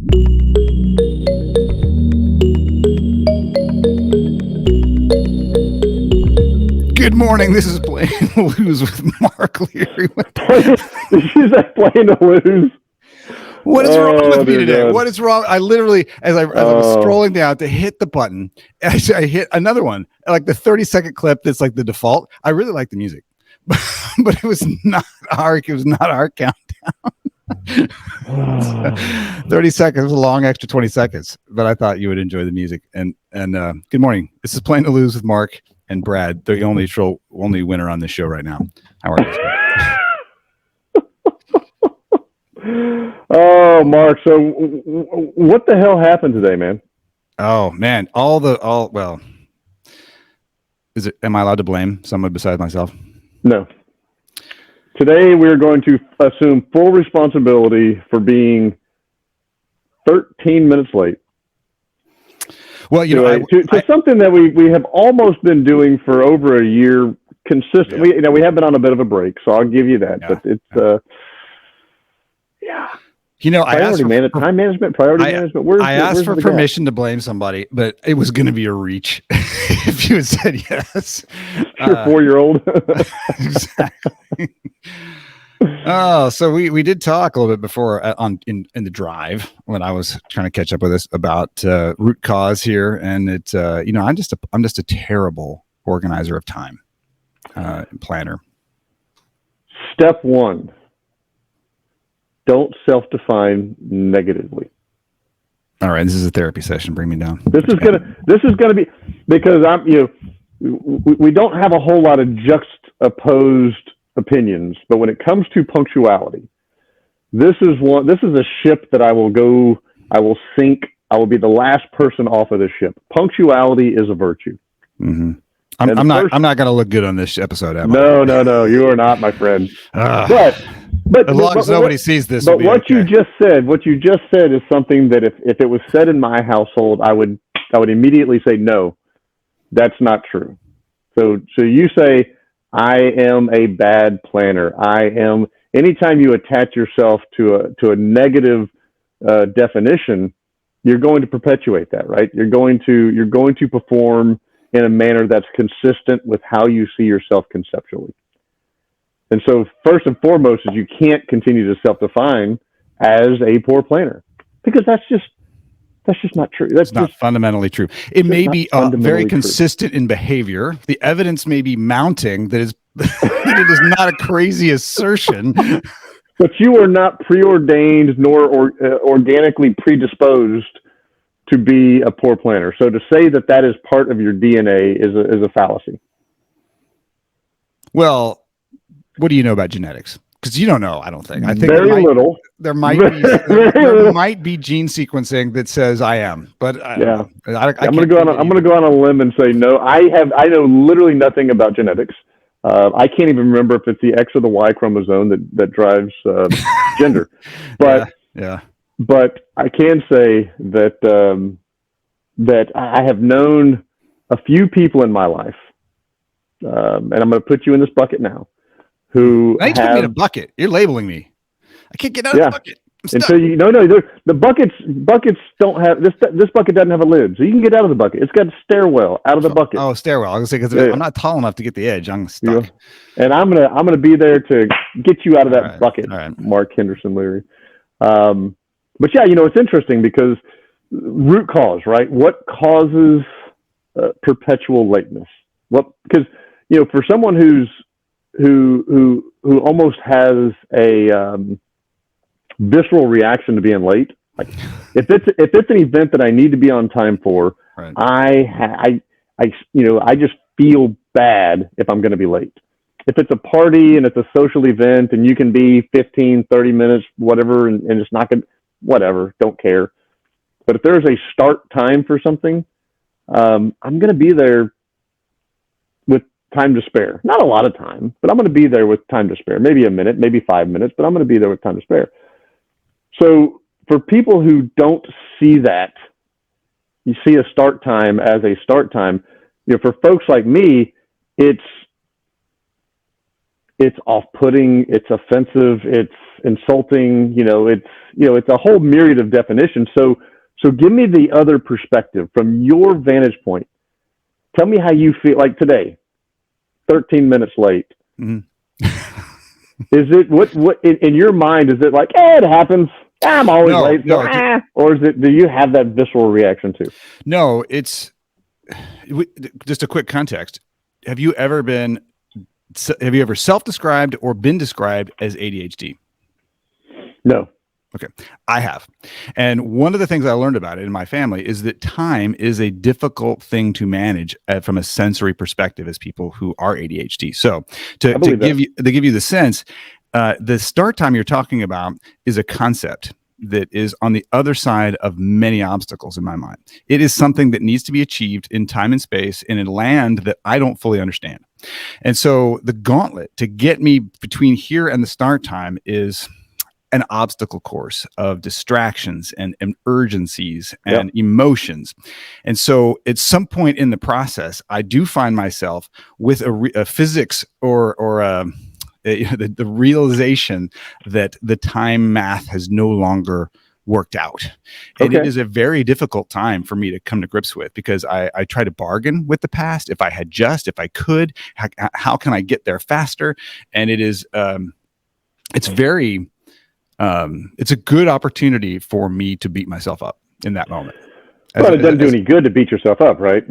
Good morning. This is Playing to Lose with Mark Leary. She's like playing to lose. What is wrong with me today? God. What is wrong? I literally, as I was scrolling down to hit the button, I hit another one, like the 30-second clip that's like the default. I really like the music, but it was not our countdown. 30 seconds was a long extra 20 seconds, but I thought you would enjoy the music. And good morning. This is Playing to Lose with Mark and Brad. They're the only winner on this show right now. How are you? Oh, Mark. So what the hell happened today, man? Oh man. Well, am I allowed to blame someone besides myself? No. Today, we're going to assume full responsibility for being 13 minutes late. Well, to something that we have almost been doing for over a year consistently. Yeah. We have been on a bit of a break, so I'll give you that. Yeah. But it's priority management. I asked for permission to blame somebody, but it was going to be a reach if you had said yes. Your 4-year-old. Exactly. Oh, so we did talk a little bit before in the drive when I was trying to catch up with us about root cause here, and it's I'm just a terrible organizer of time, and planner. Step 1. Don't self-define negatively. All right, this is a therapy session. Bring me down. This is gonna be because we don't have a whole lot of juxtaposed opinions, but when it comes to punctuality, this is a ship that I will sink. I will be the last person off of this ship. Punctuality is a virtue. Mm-hmm. I'm not going to look good on this episode, am I? No, you are not, my friend. But as long as nobody sees this. But what you just said is something that if it was said in my household, I would immediately say no, that's not true. So you say I am a bad planner. Anytime you attach yourself to a negative definition, you're going to perpetuate that, right? You're going to perform in a manner that's consistent with how you see yourself conceptually. And so first and foremost is you can't continue to self-define as a poor planner, because that's just not true. That's not fundamentally true. It may be very consistent in behavior. The evidence may be mounting that it is not a crazy assertion. But you are not preordained nor organically predisposed to be a poor planner. So to say that is part of your DNA is a fallacy. Well, what do you know about genetics? Because you don't know, I don't think. I think very little. There might be gene sequencing that says I am, but I'm going to go on a limb and say no. I know literally nothing about genetics. I can't even remember if it's the X or the Y chromosome that drives gender. But But I can say that that I have known a few people in my life, and I'm going to put you in this bucket now. Who I ain't putting me in a bucket. You're labeling me. I can't get out of the bucket. And so the buckets don't have this bucket doesn't have a lid, so you can get out of the bucket. It's got a stairwell out of the bucket. Oh, stairwell. I was going to say because I'm not tall enough to get the edge. I'm stuck. And I'm gonna be there to get you out of that bucket, Mark Henderson Leary. But it's interesting because root cause, right? What causes perpetual lateness? Because for someone who almost has a visceral reaction to being late. Like if it's an event that I need to be on time for, right. I just feel bad if I'm going to be late. If it's a party and it's a social event and you can be 15, 30 minutes, whatever, and it's not going to, whatever, don't care. But if there's a start time for something, I'm going to be there with time to spare. Not a lot of time, but I'm going to be there with time to spare. Maybe a minute, maybe 5 minutes, but I'm going to be there with time to spare. So for people who don't see that, you see a start time as a start time. For folks like me, it's it's off-putting, it's offensive, it's insulting, it's a whole myriad of definitions. So give me the other perspective from your vantage point. Tell me how you feel like today, 13 minutes late. Mm-hmm. Is it what in your mind, is it like, it happens, I'm always late, or is it, do you have that visceral reaction too? No, it's just a quick context. Have you ever self-described or been described as ADHD? No. Okay. I have. And one of the things I learned about it in my family is that time is a difficult thing to manage from a sensory perspective as people who are ADHD. So to give you the sense, the start time you're talking about is a concept that is on the other side of many obstacles in my mind. It is something that needs to be achieved in time and space in a land that I don't fully understand. And so the gauntlet to get me between here and the start time is an obstacle course of distractions and urgencies and emotions. And so at some point in the process, I do find myself with a physics or the realization that the time math has no longer worked out. And it is a very difficult time for me to come to grips with, because I try to bargain with the past. If I could, how can I get there faster? And it is, it's a good opportunity for me to beat myself up in that moment. Well, it doesn't do any good to beat yourself up, right?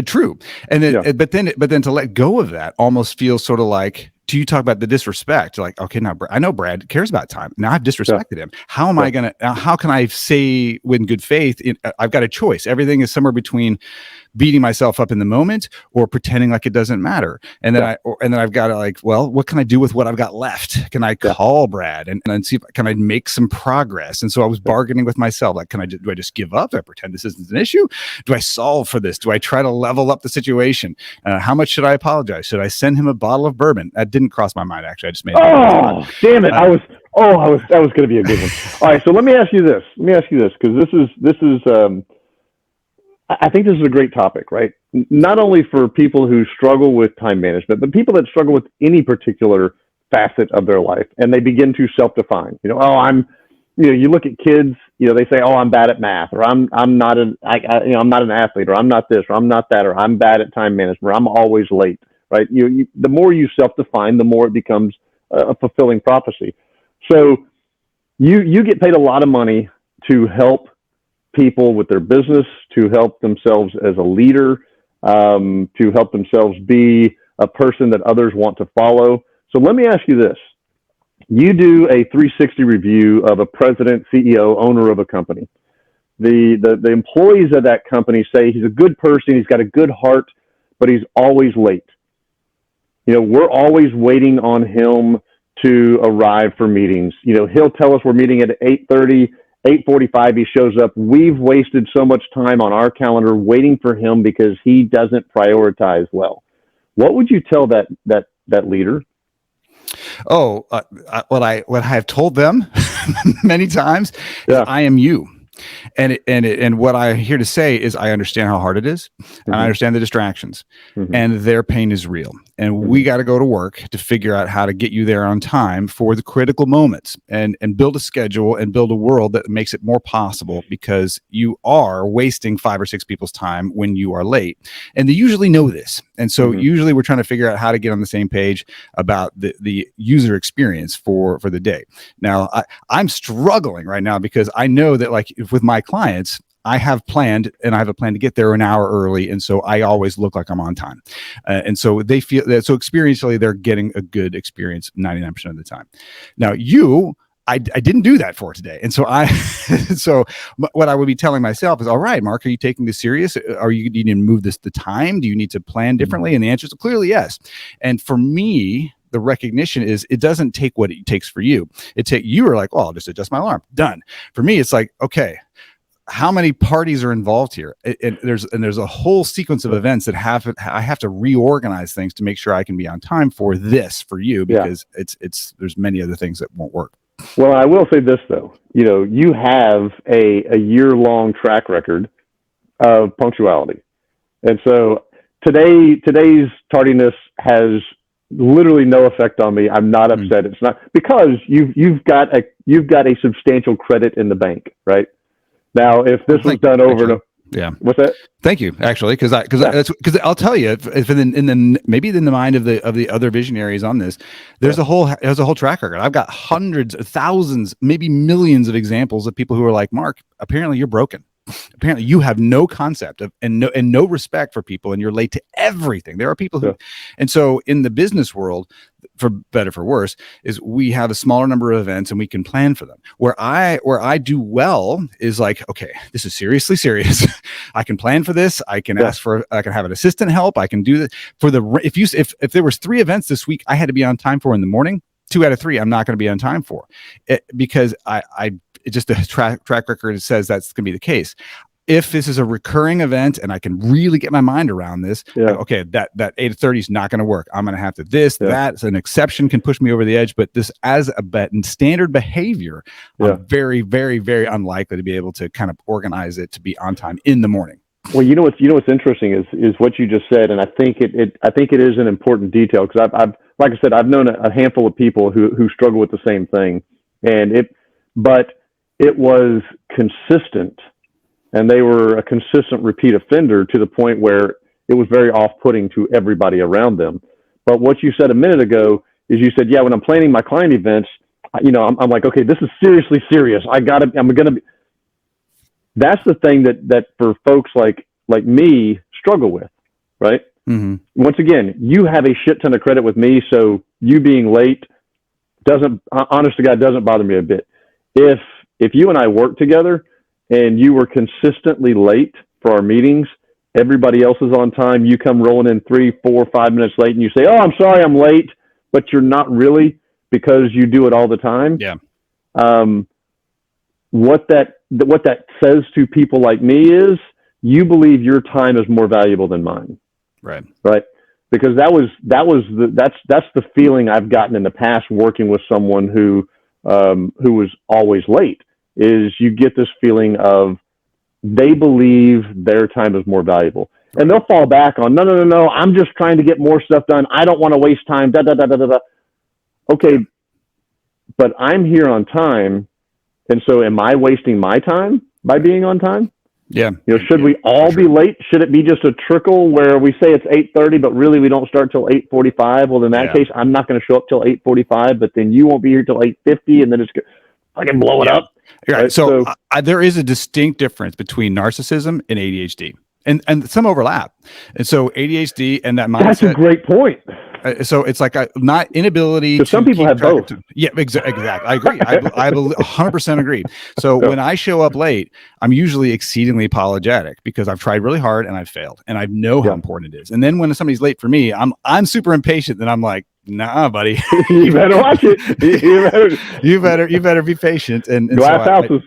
True. And then, but then to let go of that almost feels sort of like, do you talk about the disrespect? Like, okay, now I know Brad cares about time. Now I've disrespected him. How am I going to, how can I say with good faith, I've got a choice. Everything is somewhere between beating myself up in the moment or pretending like it doesn't matter. And then I've got to like, well, what can I do with what I've got left? Can I call Brad and see can I make some progress? And so I was bargaining with myself. Like, do I just give up? Do I pretend this isn't an issue? Do I solve for this? Do I try to level up the situation? How much should I apologize? Should I send him a bottle of bourbon? That didn't cross my mind, actually. I just made damn it. That was going to be a good one. All right. So let me ask you this, because this is I think this is a great topic, right? Not only for people who struggle with time management, but people that struggle with any particular facet of their life, and they begin to self-define. You look at kids. They say, "Oh, I'm bad at math," or "I'm not an athlete," or "I'm not this," or "I'm not that," or "I'm bad at time management," or "I'm always late." Right? The more you self-define, the more it becomes a fulfilling prophecy. So you get paid a lot of money to help people with their business, to help themselves as a leader, to help themselves be a person that others want to follow. So let me ask you this. You do a 360 review of a president, CEO, owner of a company. The employees of that company say he's a good person, he's got a good heart, but he's always late. We're always waiting on him to arrive for meetings. He'll tell us we're meeting at 8:30, 8:45, he shows up. We've wasted so much time on our calendar waiting for him because he doesn't prioritize well. What would you tell that leader? What I have told them many times is I am you. And what I'm here to say is I understand how hard it is, and I understand the distractions, and their pain is real. And we got to go to work to figure out how to get you there on time for the critical moments, and build a schedule and build a world that makes it more possible, because you are wasting 5 or 6 people's time when you are late. And they usually know this. And so usually we're trying to figure out how to get on the same page about the user experience for the day. Now, I'm struggling right now because I know that, like, with my clients, I have planned, and I have a plan to get there an hour early. And so I always look like I'm on time. And so they feel that, so experientially, they're getting a good experience 99% of the time. Now, I didn't do that for today. And so so what I would be telling myself is, all right, Mark, are you taking this serious? Do you need to move the time? Do you need to plan differently? And the answer is clearly yes. And for me, the recognition is it doesn't take what it takes for you. You are like, well, I'll just adjust my alarm. Done. For me, it's like, okay, how many parties are involved here? And there's a whole sequence of events that I have to reorganize things to make sure I can be on time for this for you, because there's many other things that won't work. Well, I will say this though, you have a year-long track record of punctuality. And so today's tardiness has literally no effect on me. I'm not upset. It's not because you've got a substantial credit in the bank, right? Now, if this was done over, what's that? Thank you, actually, because I'll tell you, if maybe in the mind of the other visionaries on this, there's a whole track record. I've got hundreds, thousands, maybe millions of examples of people who are like, Mark, apparently you're broken. Apparently you have no concept of and no respect for people, and you're late to everything. There are people who, and so in the business world, for better for worse, is we have a smaller number of events and we can plan for them. Where I do well is like, okay, this is seriously serious. I can plan for this. I can I can have an assistant help. I can do this for if there was 3 events this week I had to be on time for in the morning, 2 out of 3 I'm not going to be on time for it, because it just the track record says that's going to be the case. If this is a recurring event and I can really get my mind around this, okay, that 8:30 is not going to work. I'm going to have to that. So an exception can push me over the edge, but this as a bet and standard behavior, I'm very, very, very unlikely to be able to kind of organize it to be on time in the morning. Well, what's interesting is what you just said, and I think it is an important detail, because I've like I said, I've known a handful of people who struggle with the same thing, but it was consistent, and they were a consistent repeat offender to the point where it was very off-putting to everybody around them. But what you said a minute ago is you said, when I'm planning my client events, I'm like, okay, this is seriously serious. I'm going to be. That's the thing that for folks like me struggle with, right? Mm-hmm. Once again, you have a shit ton of credit with me, so you being late honest to God, doesn't bother me a bit. If you and I work together and you were consistently late for our meetings, everybody else is on time, you come rolling in 3, 4, 5 minutes late, and you say, "Oh, I'm sorry, I'm late," but you're not really, because you do it all the time. Yeah. What that says to people like me is you believe your time is more valuable than mine. Right. Because that's the feeling I've gotten in the past working with someone who was always late, is you get this feeling of they believe their time is more valuable. Right. And they'll fall back on, no, I'm just trying to get more stuff done. I don't want to waste time. Okay, but I'm here on time. And so am I wasting my time by being on time? Yeah. Should we all be late? Should it be just a trickle where we say it's 8:30, but really we don't start till 8:45? Well, in that case, I'm not going to show up till 8:45, but then you won't be here till 8:50, and then I can blow it up. Right. So there is a distinct difference between narcissism and ADHD, and some overlap. And so ADHD and that mindset. That's a great point. So it's like not inability. So some people have both. Exactly. I agree. I 100% agree. So when I show up late, I'm usually exceedingly apologetic because I've tried really hard and I've failed, and I know how important it is. And then when somebody's late for me, I'm super impatient. Then I'm like, nah, buddy, you better watch it. You better be patient. And glass houses.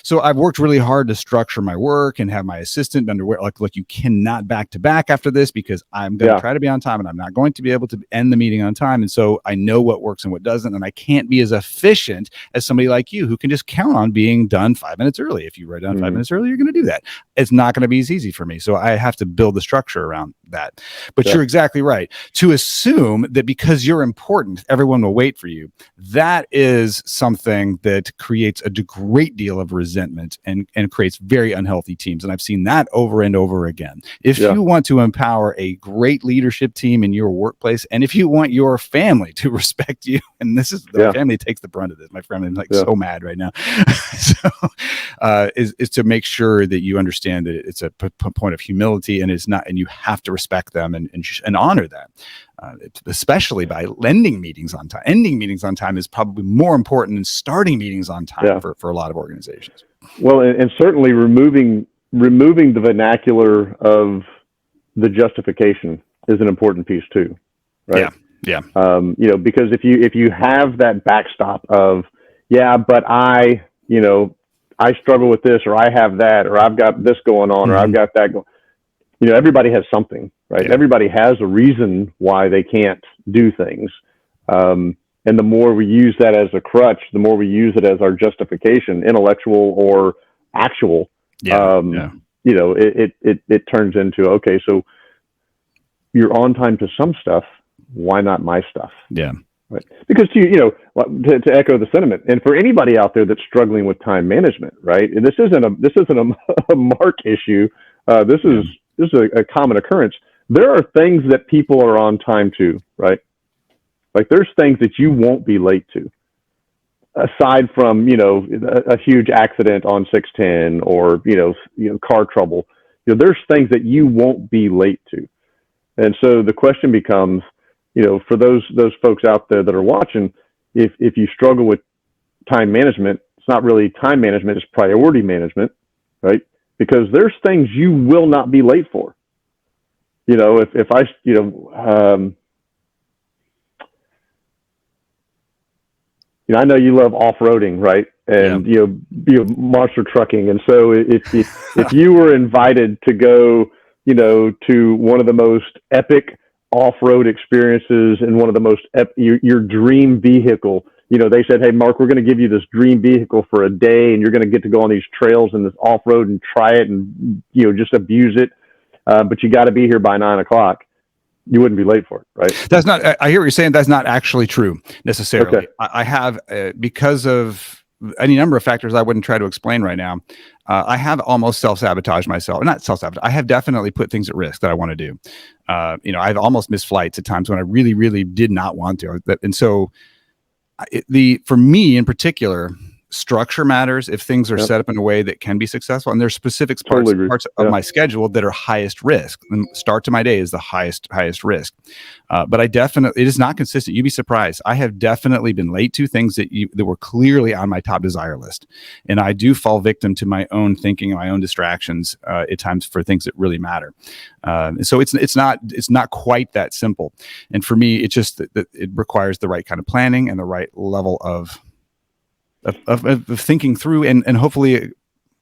So I've worked really hard to structure my work and have my assistant underwear. Like you cannot back to back after this, because I'm going to try to be on time, and I'm not going to be able to end the meeting on time. And so I know what works and what doesn't, and I can't be as efficient as somebody like you who can just count on being done 5 minutes early. If you write down 5 minutes early, you're going to do that. It's not going to be as easy for me. So I have to build the structure around that. But you're exactly right. To assume that because you're important, everyone will wait for you, that is something that creates a great deal of resentment and creates very unhealthy teams. And I've seen that over and over again. If you want to empower a great leadership team in your workplace, and if you want your family to respect you, and this is the family takes the brunt of this. My family's like so mad right now. Is to make sure that you understand that it's a point of humility, and it's not, and you have to respect them and honor that. Especially by ending meetings on time. Ending meetings on time is probably more important than starting meetings on time for a lot of organizations. Well, and certainly removing the vernacular of the justification is an important piece too, right? Yeah. Because if you have that backstop of, but I struggle with this, or I have that, or I've got this going on, or I've got that going. Everybody has something, right? Yeah. Everybody has a reason why they can't do things. And the more we use that as a crutch, the more we use it as our justification, intellectual or actual, it turns into, okay, so you're on time to some stuff, why not my stuff? Yeah. Right. Because to echo the sentiment, and for anybody out there that's struggling with time management, right? And this isn't a Mark issue. This is a common occurrence. There are things that people are on time to, right? Like there's things that you won't be late to, aside from a huge accident on 610 or car trouble. There's things that you won't be late to, and so the question becomes, for those folks out there that are watching, if you struggle with time management, it's not really time management, it's priority management, right? Because there's things you will not be late for. If I, I know you love off-roading, right? And monster trucking. And so if you were invited to go, to one of the most epic off-road experiences and one of the most your dream vehicle, they said, hey, Mark, we're going to give you this dream vehicle for a day, and you're going to get to go on these trails and this off-road and try it and just abuse it, but you got to be here by 9:00. You wouldn't be late for it, right? That's not, I hear what you're saying. That's not actually true necessarily. Okay. I have, because of any number of factors I wouldn't try to explain right now, I have almost self-sabotaged myself. Not self-sabotage. I have definitely put things at risk that I want to do. I've almost missed flights at times when I really, really did not want to. And so for me in particular, structure matters. If things are set up in a way that can be successful, and there's specific parts of my schedule that are highest risk. The start to my day is the highest risk. But it is not consistent. You'd be surprised. I have definitely been late to things that were clearly on my top desire list. And I do fall victim to my own thinking and my own distractions at times for things that really matter. So it's not quite that simple. And for me, it's just that it requires the right kind of planning and the right level of thinking through, and hopefully,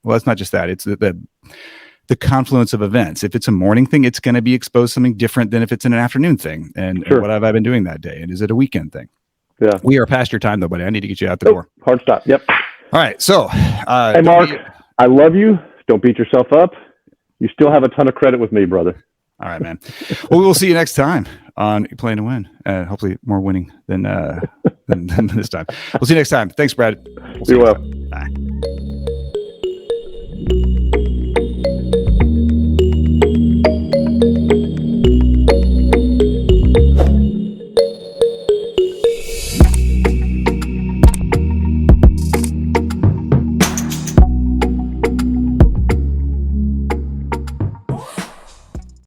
well, it's not just that, it's the confluence of events. If it's a morning thing, it's going to be exposed to something different than if it's an afternoon thing. And what have I been doing that day? And is it a weekend thing? Yeah. We are past your time though, buddy. I need to get you out the door. Hard stop. Yep. All right. So, hey, Mark, I love you. Don't beat yourself up. You still have a ton of credit with me, brother. All right, man. Well, we will see you next time on Playing to Win. Hopefully more winning than this time. We'll see you next time. Thanks, Brad. Be well. Bye.